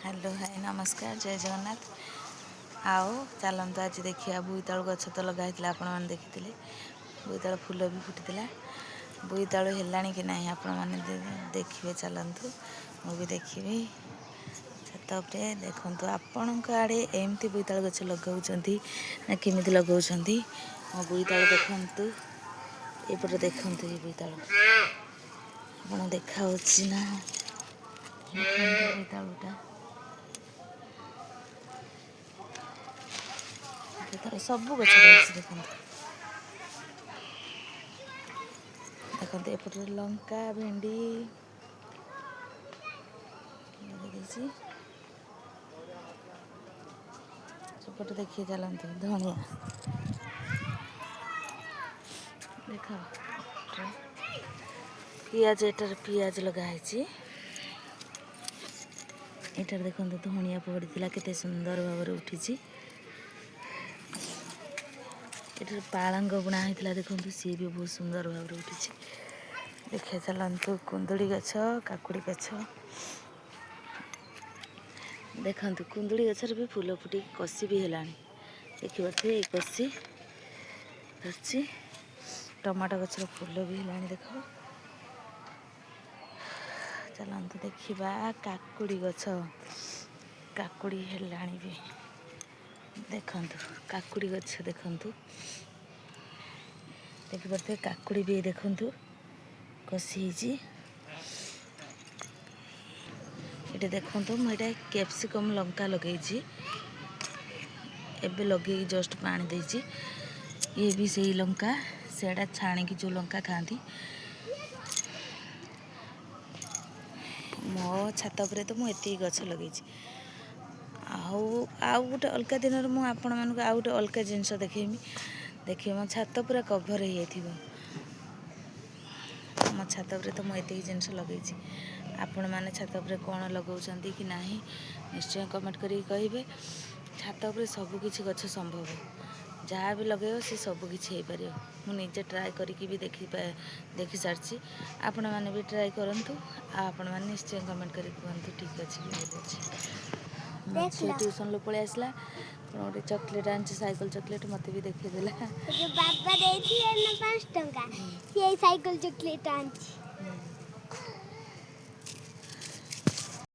Hello hi नमस्कार जय जगन्नाथ। आओ चलतु आज देखिए बोईतालु गछ तो लगाई आपण मैंने देखी बोईतालु फूल भी फुटी बोईतालु है कि नहीं आपण मैंने देखिए चलतु मुझे देखी छत उपरे देखु आपण आड़े एमती बोईतालु गछ लगाऊँ ना केमी लगाऊँ मो बोईतालु देखु एपटे देखु ये बोईतालु आप देखा ना बोईतालुटा सब गछ देखते देखते एपटे लंका भेंडी सेपटे देखिए चलते धनिया देख पियाज एटार पियाज लगाई एटार देखो धनिया पड़ा केते सुंदर भाव उठी एटार पालंग बुणा होता देखो सी भी बहुत सुंदर भाव उठी देखिए चलतु कुंदुड़ी गछ काकुड़ी गछ देखु कुंदुड़ी गचर भी फूल फुटी कसी भी है देखिए कसी धरची टमाटो गचर फूल भी है देख चलतु देखा काकुड़ी गछ काकुड़ी है भी देखु काकुड़ी गछ देखु देखिए काकुड़ी भी देखु कसी ये देखु मुझे कैप्सिकम लंका लगे एबे लगे जस्ट पानी देची ये भी सही लंका सेटा छाणी जो लंका खाती मो छात उपरे तो मुझे गछ लगे आउ गोटे अलग दिन में आपण मानक आउ गोटे अलग जिनस देखेमी देखिए मो छात पूरा कभर हो मो छात उपरे तो मुझे जिनस लगे आपण मैंने छात उपरे कौन लगाउछंती कि नहीं निश्चय कमेंट करी कहिबे। छात उपरे सबकिछि गछ संभव जहाँ भी लगे सी सबकिछि हो पार मु निजे ट्राए करके भी देखी सारी आपण मैंने भी ट्राए करंतु आपण मैंने निश्चय कमेंट करी कहतु ठीक अच्छे कि भूल अच्छे झील ट्यूशन पलि आसला गोटे चॉकलेट आनी साइकिल चॉकलेट मत भी देखीदेला बाबा 5 टंका साइकिल चॉकलेट आनी